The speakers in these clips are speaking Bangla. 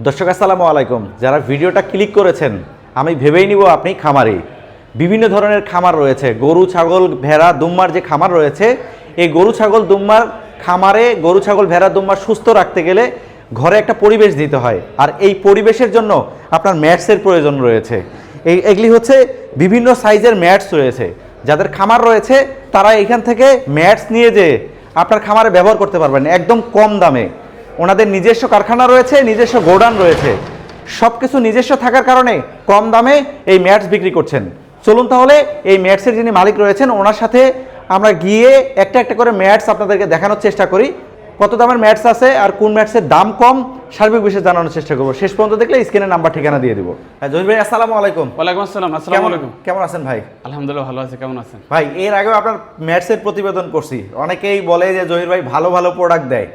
দর্শক আসসালামু আলাইকুম। যারা ভিডিওটা ক্লিক করেছেন আমি ভেবেই নিব আপনি খামারি। বিভিন্ন ধরনের খামার রয়েছে, গরু ছাগল ভেড়া দুম্বার যে খামার রয়েছে, এই গরু ছাগল দুম্বার খামারে গরু ছাগল ভেড়া দুম্বার সুস্থ রাখতে গেলে ঘরে একটা পরিবেশ দিতে হয়, আর এই পরিবেশের জন্য আপনার ম্যাটসের প্রয়োজন রয়েছে। এগুলি হচ্ছে বিভিন্ন সাইজের ম্যাটস রয়েছে। যাদের খামার রয়েছে তারা এখান থেকে ম্যাটস নিয়ে যেয়ে আপনার খামারে ব্যবহার করতে পারবেন একদম কম দামে। ওনাদের নিজস্ব কারখানা রয়েছে, নিজস্ব গোডাউন রয়েছে, সব কিছু নিজস্ব থাকার কারণে কম দামে এই ম্যাটস বিক্রি করছেন। চলুন তাহলে এই ম্যাটসের যিনি মালিক রয়েছেন ওনার সাথে আমরা গিয়ে একটা একটা করে ম্যাটস আপনাদেরকে দেখানোর চেষ্টা করি, কত দামের ম্যাটস আছে আর কোন ম্যাটসের দাম কম, সার্বিক বিষয়ে জানানোর চেষ্টা করবো। শেষ পর্যন্ত দেখলে স্ক্রিনে নাম্বার ঠিকানা দিয়ে দিব। জহির ভাই আসসালামু আলাইকুম। ওয়ালাইকুম আসসালাম। আসসালামু আলাইকুম। কেমন আছেন ভাই? আলহামদুলিল্লাহ ভালো আছি, কেমন আছেন ভাই? এর আগেও আপনার ম্যাটসের প্রতিবেদন করছি, অনেকেই বলে যে জহির ভাই ভালো ভালো প্রোডাক্ট দেয়,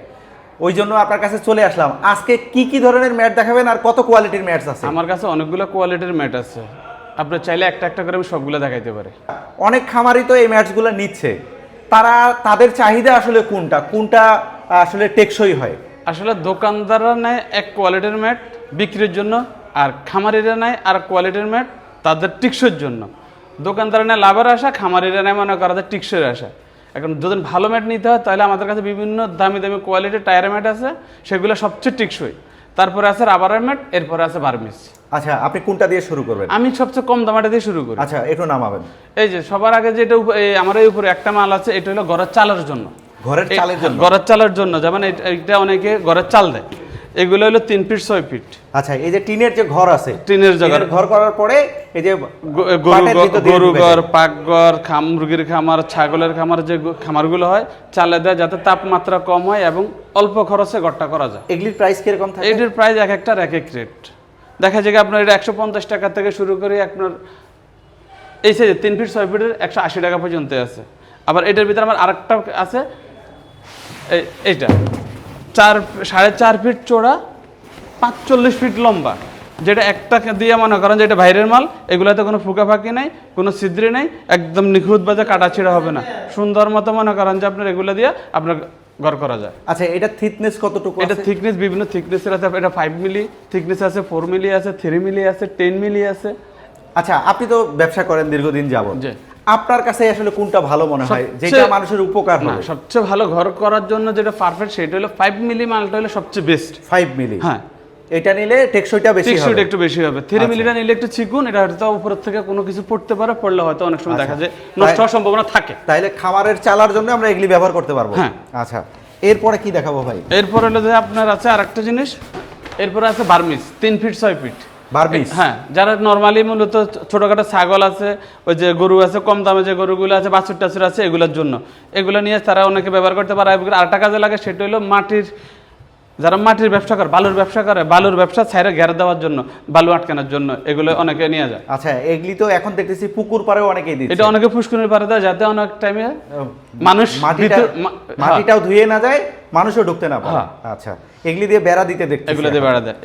ওই জন্য আপনার কাছে চলে আসলাম। আজকে কি কি ধরনের ম্যাট দেখাবেন আর কত কোয়ালিটির ম্যাটস আছে? আমার কাছে অনেকগুলো কোয়ালিটির ম্যাট আছে, আপনি চাইলে একটা একটা করে আমি সবগুলো দেখাইতে পারি। অনেক খামারই তো এই ম্যাটসগুলো নিচ্ছে, তাদের চাহিদা আসলে কোনটা কোনটা আসলে টেকসই হয়? আসলে দোকানদাররা নেয় এক কোয়ালিটির ম্যাট বিক্রির জন্য, আর খামারিরা নেয় আর কোয়ালিটির ম্যাট তাদের টিকসইয়ের জন্য। দোকানদাররা নেয় লাভের আশা, খামারিরা নেয় মনে করা যায় টিকসইয়ের আশা। এখন যদি ভালো ম্যাট নিতে হয় তাহলে আমাদের কাছে বিভিন্ন দামি দামি কোয়ালিটির টায়ার ম্যাট আছে, সেগুলো সবচেয়ে টিকসই। তারপরে আছে রাবারের ম্যাট, এরপরে আছে বার্মিস। আচ্ছা, আপনি কোনটা দিয়ে শুরু করবেন? আমি সবচেয়ে কম দামাটা দিয়ে শুরু করি। আচ্ছা, একটু নামাবেন। এই যে সবার আগে যেটা আমার এই উপরে একটা মাল আছে, এটা হলো ঘরের চালের জন্য। ঘরের চালের জন্য? ঘরের চালের জন্য, যেমন এইটা অনেকে ঘরের চাল দেয়। এগুলো হলো 3 ফিট 6 ফিট। আচ্ছা, এই যে টিনের যে ঘর আছে, টিনের ঘর করার পরে এই যে গরু ঘর, পাকঘর, মুরগির খামার, ছাগলের খামার, যে খামারগুলো হয় চালে দেয় যাতে তাপমাত্রা কম হয় এবং অল্প খরচে ঘরটা করা যায়। এগুলির প্রাইস কিরকম থাকে? এটির প্রাইস এক একটার এক এক রেট। দেখা যায় আপনার এটা 150 টাকা থেকে শুরু করে আপনার এই সাইজে 3 ফিট 6 ফিটের 180 টাকা পর্যন্ত আছে। আবার এটার ভিতরে আমার আরেকটা আছে, এইটা 4.5 ফিট চওড়া, 45 ফিট লম্বা, যেটা একটা দিয়ে মনে করেন যে এটা বাইরের মাল। এগুলোতে কোনো ফুঁকাফাঁকি নাই, কোনো ছিদ্রি নাই, একদম নিখুঁত বাজে কাটা ছিঁড়া হবে না, সুন্দর মতো মনে করেন যে আপনার এগুলো দিয়ে আপনার ঘর করা যায়। আচ্ছা, এটা থিকনেস কতটুকু? এটা থিকনেস বিভিন্ন থিকনেসের আছে, এটা 5 মিলি থিকনেস আছে, 4 মিলি আছে, 3 মিলি আছে, 10 মিলি আছে। আচ্ছা, আপনি তো ব্যবসা করেন দীর্ঘদিন যাবত, আপনার কাছে আসলে কোনটা ভালো মনে হয় যেটা মানুষের উপকার হবে? সবচেয়ে ভালো ঘর করার জন্য যেটা পারফেক্ট সেটা হলো 5 মিলি মালটা হলো সবচেয়ে বেস্ট। 5 মিলি? হ্যাঁ, এটা নিলে টেকসইটা বেশি হবে। টেকসইটা একটু বেশি হবে। 3 মিলিটা নিলে একটু চিকুন, এটা হয়তো উপর থেকে কোনো কিছু পড়তে পারে, পড়লে হয়তো অনেক সময় দেখা যায় নষ্ট হওয়ার সম্ভাবনা থাকে। তাইলে খামারের চালার জন্য আমরা এগুলি ব্যবহার করতে পারবো। হ্যাঁ। আচ্ছা, এরপরে কি দেখাবো ভাই? এরপর হলো যে আপনার আছে আরেকটা জিনিস, এরপরে আছে বার্মিস 3 ফিট 6 ফিট। বার্মিস? হ্যাঁ, যারা নরমালি মূলত ছোটখাটো ছাগল আছে, ওই যে গরু আছে, কম দামে যে গরুগুলো আছে, বাছুর টাছুর আছে, এগুলোর জন্য এগুলো নিয়ে তারা অনেকে ব্যবহার করতে পারে। আরেকটা কাজে লাগে, সেটা হলো যারা মাটির ব্যবসা করে, বালুর ব্যবসা করে, বালুর ব্যবসা ছাইরে ঘেরা দেওয়ার জন্য, বালু আটকানোর জন্য এগুলো অনেকে নিয়ে যায়। আচ্ছা, এগুলি তো এখন দেখতেছি পুকুর পাড়েও অনেকেই দিচ্ছে। এটা অনেকে পুষ্করিণীর পাড়ে দেয়, যাতে অনেক টাইমে মানুষ মাটিটাও ধুয়ে না যায়, মানুষও ঢুকতে না পারে। আচ্ছা, এগুলি দিয়ে বেড়া দিতে দেখতেছি। এগুলো দিয়ে বেড়া দেয়।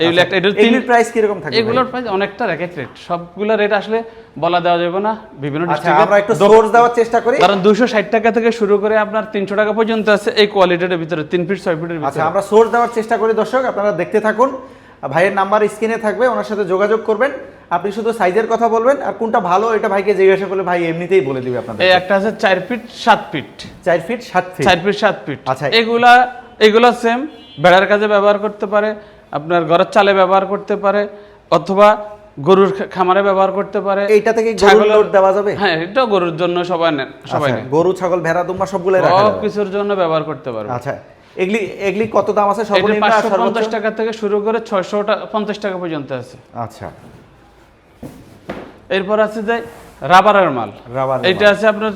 এগুলোর প্রাইস কি রকম থাকে? এগুলোর প্রাইস অনেকটা এক এক রেট, সবগুলো রেট আসলে বলা দেওয়া যাবে না। বিভিন্ন ডিস্ট্রিক্টে আমরা একটু সোর্স দেওয়ার চেষ্টা করি। কারণ 260 টাকা থেকে শুরু করে আপনার 300 টাকা পর্যন্ত আছে এই কোয়ালিটির ভিতরে, 3 ফিট 6 ফিটের ভিতরে। আচ্ছা, আমরা সোর্স দেওয়ার চেষ্টা করি। দর্শক আপনারা দেখতে থাকুন, ভাইয়ের নাম্বার স্ক্রিনে থাকবে, ওনার সাথে যোগাযোগ করবেন। আপনি শুধু সাইজের কথা বলবেন, আর কোনটা ভালো এটা ভাইকে জিজ্ঞাসা করলে ভাই এমনিতেই বলে দিবে আপনাদের। এই একটা আছে 4 feet 7 feet. 4 feet 7 feet? 4 feet 7 feet. আচ্ছা, এগুলা সেম বেড়ার কাজে ব্যবহার করতে পারে, আপনার ঘরের চালে ব্যবহার করতে পারে, অথবা গরুর খামারে ব্যবহার করতে পারে। এইটা থেকে গরুর লোড দেওয়া যাবে? হ্যাঁ, এটা গরুর জন্য সবাই নেন। গরু ছাগল ভেড়া দুম্বা সবগুলো রাখা যাবে, সব কিছুর জন্য ব্যবহার করতে পারবে। আচ্ছা, এগুলি কত দাম আছে? সর্বনিম্ন 550 টাকা থেকে শুরু করে 650 টাকা পর্যন্ত আছে। আচ্ছা, এরপর আছে যে রাবারের মাল। এটা আছে আপনার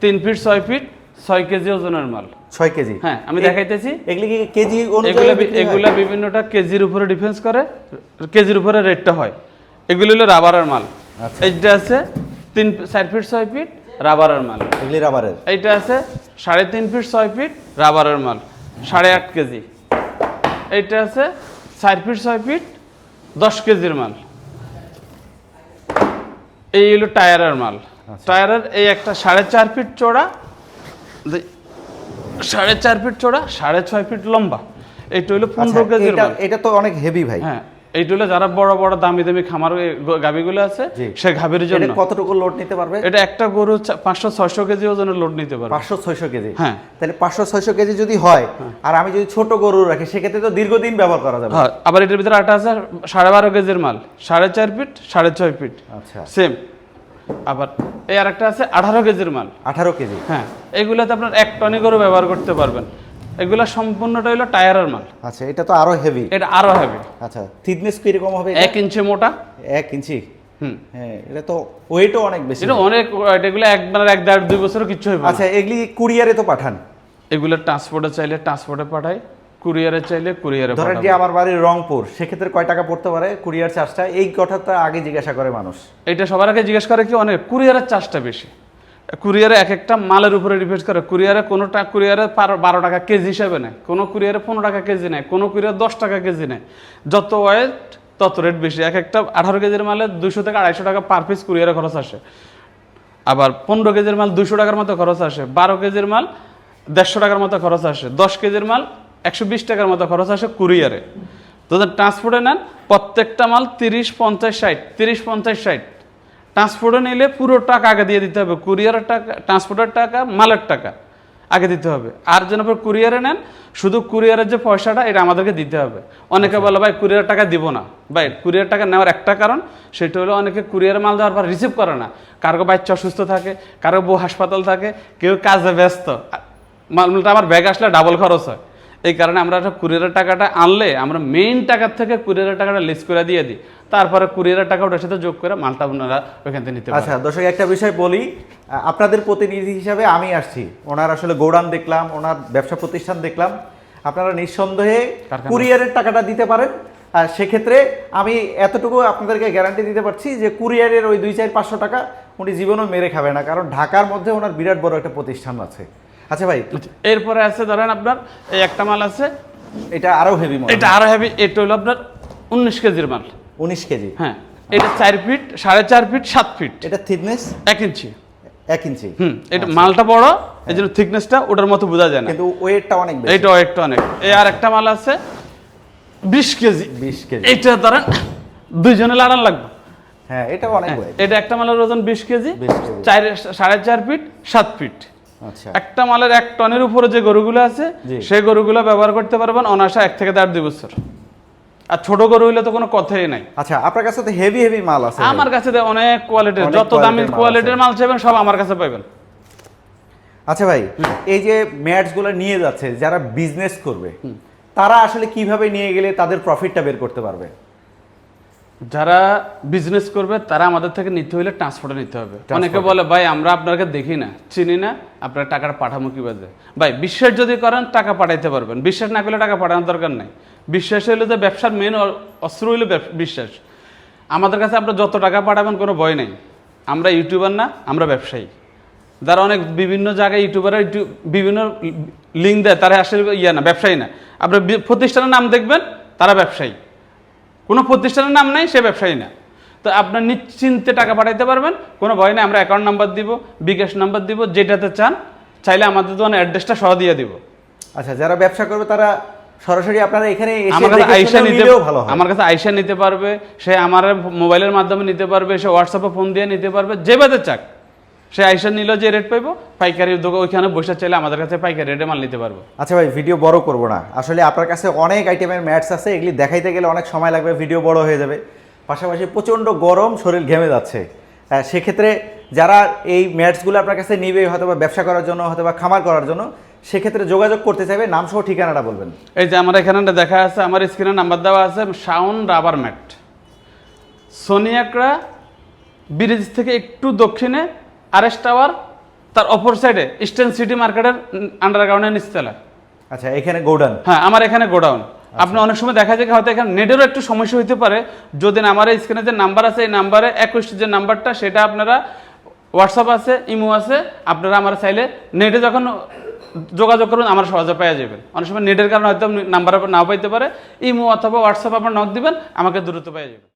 3 ফিট 6 ফিট, 6 কেজি ওজনের মাল। 6 কেজি? হ্যাঁ, আমি দেখাইতেছি। এগুলি কি কেজি অনুযায়ী? এগুলা বিভিন্নটা কেজির উপরে ডিফেন্স করে, কেজির উপরে রেটটা হয়। এগুলো হলো রাবারের মাল। এইটা আছে 4 ফিট 6 ফিট রাবারের মাল। এগুলি রাবারের? এইটা আছে 3.5 ফিট 6 ফিট রাবারের মাল, 8.5 কেজি। এইটা আছে 4 ফিট 6 ফিট 10 কেজির মাল। এই হলো টায়ারের মাল। টায়ারের এই একটা 4.5 ফিট চওড়া, 4.5 ফিট চওড়া, 6.5 ফিট লম্বা, এইটা হলো 15 কেজির মাল। এটা তো অনেক হেভি ভাই। হ্যাঁ, এইটা হলো যারা বড় বড় দামি দামি খামার গাভীগুলো আছে সে গাভীর জন্য। এটা কতটুকু লোড নিতে পারবে? এটা একটা গরু 500-600 কেজি ওজনের লোড নিতে পারবে। 500-600 কেজি? হ্যাঁ। তাহলে 500-600 কেজি যদি হয়, আর আমি যদি ছোট গরু রাখি, সেক্ষেত্রে তো দীর্ঘদিন ব্যবহার করা যাবে। হ্যাঁ, আবার এটার ভিতরে আটা আছে 12.5 কেজির মাল, 4.5 ফিট 6.5 ফিট। আচ্ছা, সেম। আবার এই আরেকটা আছে 18 কেজির মাল। 18 কেজি? হ্যাঁ, এগুলাতে আপনার 1 টনি গরু ব্যবহার করতে পারবেন। এগুলা সম্পূর্ণটা হলো টায়ারের মাল। আচ্ছা, এটা তো আরো হেভি। এটা আরো হেভি। আচ্ছা, থিকনেস কি রকম হবে? 1 ইঞ্চি মোটা। 1 ইঞ্চি? হ্যাঁ, এটা তো ওয়েটও অনেক বেশি। এটা অনেক, এগুলো একবার 1.5-2 বছরও কিচ্ছু হবে না। আচ্ছা, এগুলি কুরিয়ারে তো পাঠান? এগুলো ট্রান্সপোর্টে চাইলে ট্রান্সপোর্টে পাঠাই, কুরিয়ারে চাইলে কুরিয়ারে ধরেন পাঠাই। যে আমার বাড়ি রংপুর, সেক্ষেত্রে কয় টাকা পড়তে পারে কুরিয়ার চার্জটা? এই কথাটা আগে জিজ্ঞাসা করে মানুষ। এটা সবার আগে জিজ্ঞেস করে কি, অনেক কুরিয়ারের চার্জটা বেশি। কুরিয়ারে এক একটা মালের উপরে ডিপেন্ড করে। কুরিয়ারে কোনোটা কুরিয়ারে 12 টাকা কেজি হিসাবে নেয়, কোনো কুরিয়ারে 15 টাকা কেজি নেয়, কোনো কুরিয়ার 10 টাকা কেজি নেয়। যত ওয়েট তত রেট বেশি। এক একটা 18 কেজির মালে 200 থেকে 250 টাকা পার পিস কুরিয়ারে খরচ আসে। আবার 15 কেজির মাল 200 টাকার মতো খরচ আসে, 12 কেজির মাল 150 টাকার মতো খরচ আসে, 10 কেজির মাল 120 টাকার মতো খরচ আসে কুরিয়ারে। তো ট্রান্সপোর্টে নেন, প্রত্যেকটা মাল 30-50-60, 30-50-60। ট্রান্সপোর্টে নিলে পুরো টাকা আগে দিয়ে দিতে হবে, কুরিয়ারের টাকা, ট্রান্সপোর্টের টাকা, মালের টাকা আগে দিতে হবে। আর যেন কুরিয়ারে নেন, শুধু কুরিয়ারের যে পয়সাটা এটা আমাদেরকে দিতে হবে। অনেকে বলে ভাই কুরিয়ার টাকা দিব না। ভাই কুরিয়ার টাকা নেওয়ার একটা কারণ, সেটা হলো অনেকে কুরিয়ারে মাল দেওয়ার পর রিসিভ করে না। কারো বাচ্চা অসুস্থ থাকে, কারো বউ হাসপাতাল থাকে, কেউ কাজে ব্যস্ত, মালটা আমার ব্যাগ আসলে ডাবল খরচ হয়। এই কারণে আমরা কুরিয়ারের টাকাটা আনলে আমরা মেইন টাকার থেকে কুরিয়ারের টাকাটা লিস্ট করে দিয়ে দিই, তারপরে কুরিয়ারের টাকা ওটার সাথে যোগ করে মালটা ওনারা ওইখান থেকে নিতে পারেন। আচ্ছা দর্শক, একটা বিষয় বলি, আপনাদের প্রতিনিধি হিসাবে আমি আসছি, ওনার আসলে গোডাউন দেখলাম, ওনার ব্যবসা প্রতিষ্ঠান দেখলাম। আপনারা নিঃসন্দেহে কুরিয়ারের টাকাটা দিতে পারেন। আর সেক্ষেত্রে আমি এতটুকু আপনাদেরকে গ্যারান্টি দিতে পারছি যে কুরিয়ারের ওই 200-400 টাকা উনি জীবনও মেরে খাবে না, কারণ ঢাকার মধ্যে ওনার বিরাট বড় একটা প্রতিষ্ঠান আছে। আচ্ছা ভাই, এরপরে আছে ধরেন আপনার এই একটা মাল আছে, এটা আরো হেভি মাল। এটা আরো হেভি। এটা হলো আপনার 19 কেজির মাল। 19 কেজি? হ্যাঁ, এটা 4 ফিট, 4.5 ফিট, 7 ফিট। এটা থিকনেস 1 ইঞ্চি। 1 ইঞ্চি? এটা মালটা বড়, এই জন্য থিকনেসটা ওটার মতো বোঝা যায় না, কিন্তু ওয়েটটা অনেক বেশি। এইটা ওয়েটটা অনেক। এই আর একটা মাল আছে 20 কেজি। 20 কেজি? এটা ধরেন দুইজনে লাড়ান লাগবে। হ্যাঁ, এটা অনেক ওয়েট। এটা একটা মালের ওজন 20 কেজি, 20 কেজি। 4.5 fit, 7 feet. আচ্ছা, একটা মালের 1 টনের উপরে যে গরুগুলো আছে সেই গরুগুলো ব্যবহার করতে পারবেন অনায়াসে 1 থেকে 2 বছর। আর ছোট গরু হইলে তো কোনো কথাই নাই। আচ্ছা, আপনার কাছে তো হেভি হেভি মাল আছে? আমার কাছে অনেক কোয়ালিটির, যত দামি কোয়ালিটির মাল চাইবেন সব আমার কাছে পাবেন। আচ্ছা ভাই, এই যে ম্যাটস গুলো নিয়ে যাচ্ছে যারা বিজনেস করবে, তারা আসলে কিভাবে নিয়ে গেলে তাদের প্রফিটটা বের করতে পারবে? যারা বিজনেস করবে তারা আমাদের থেকে নিতে হলে ট্রান্সপোর্টে নিতে হবে। অনেকে বলে ভাই আমরা আপনাকে দেখি না, চিনি না, আপনার টাকাটা পাঠামো কি বাজে। ভাই বিশ্বাস যদি করেন টাকা পাঠাইতে পারবেন, বিশ্বাস না করলে টাকা পাঠানোর দরকার নাই। বিশ্বাস হইলে যে ব্যবসার মেন অস্ত্র হইলো বিশ্বাস। আমাদের কাছে আপনার যত টাকা পাঠাবেন কোনো ভয় নেই। আমরা ইউটিউবার না, আমরা ব্যবসায়ী। যারা অনেক বিভিন্ন জায়গায় ইউটিউবাররা বিভিন্ন লিঙ্ক দেয়, তারা আসলে না, ব্যবসায়ী না। আপনার প্রতিষ্ঠানের নাম দেখবেন, তারা ব্যবসায়ী। কোনো প্রতিষ্ঠানের নাম নাই, সে ব্যবসায়ী না। তো আপনার নিশ্চিন্তে টাকা পাঠাইতে পারবেন, কোনো ভয় নেই। আমরা অ্যাকাউন্ট নাম্বার দিব, বিকাশ নাম্বার দিব, যেটাতে চান চাইলে আমাদের দোকানে অ্যাড্রেসটা সহ দিয়ে দিব। আচ্ছা, যারা ব্যবসা করবে তারা সরাসরি আপনারা এখানে আমার কাছে আইসা নিতে, আমার কাছে আইসা নিতে পারবে, সে আমার মোবাইলের মাধ্যমে নিতে পারবে, সে হোয়াটসঅ্যাপে ফোন দিয়ে নিতে পারবে, যেভাবে চাক। সে আইসা নিল যে রেট পাইবো, পাইকারি দোকান ওইখানে বসে চাইলে আমাদের কাছে পাইকারি রেটে মাল নিতে পারবো। আচ্ছা ভাই, ভিডিও বড় করব না, আসলে আপনার কাছে অনেক আইটেমের ম্যাটস আছে, এগুলি দেখাইতে গেলে অনেক সময় লাগবে, ভিডিও বড় হয়ে যাবে। পাশাপাশি প্রচণ্ড গরম, শরীর ঘেমে যাচ্ছে। সেক্ষেত্রে যারা এই ম্যাটসগুলো আপনার কাছে নিবে, হয়তো বা ব্যবসা করার জন্য, হয়তো বা খামার করার জন্য, সেক্ষেত্রে যোগাযোগ করতে চাইবে, নাম সহ ঠিকানাটা বলবেন। এই যে আমার এখানে দেখা আছে, আমার স্ক্রিনে নাম্বার দেওয়া আছে, শাওন রাবার ম্যাট, সোনিয়াকড়া ব্রিজ থেকে একটু দক্ষিণে আরএস টাওয়ার, তার অপর সাইডে ইস্টার্ন সিটি মার্কেটের আন্ডারগ্রাউন্ডের নিচতলা। আচ্ছা, এখানে গোডাউন? হ্যাঁ, আমার এখানে গোডাউন। আপনি অনেক সময় দেখা যায় হয়তো এখানে নেটেরও একটু সমস্যা হতে পারে। যদি আমার স্ক্রিনে যে নাম্বার আছে, এই নাম্বারে 21 যে নাম্বারটা, সেটা আপনারা হোয়াটসঅ্যাপ আছে, ইমো আছে, আপনারা আমার চাইলে নেটে যখন যোগাযোগ করুন আমার সহজে পেয়ে যাবেন। অনেক সময় নেটের কারণে হয়তো নাম্বার নাও পাইতে পারে, ইমো অথবা হোয়াটসঅ্যাপ আপনার নক দিবেন, আমাকে দ্রুত পেয়ে যাবেন।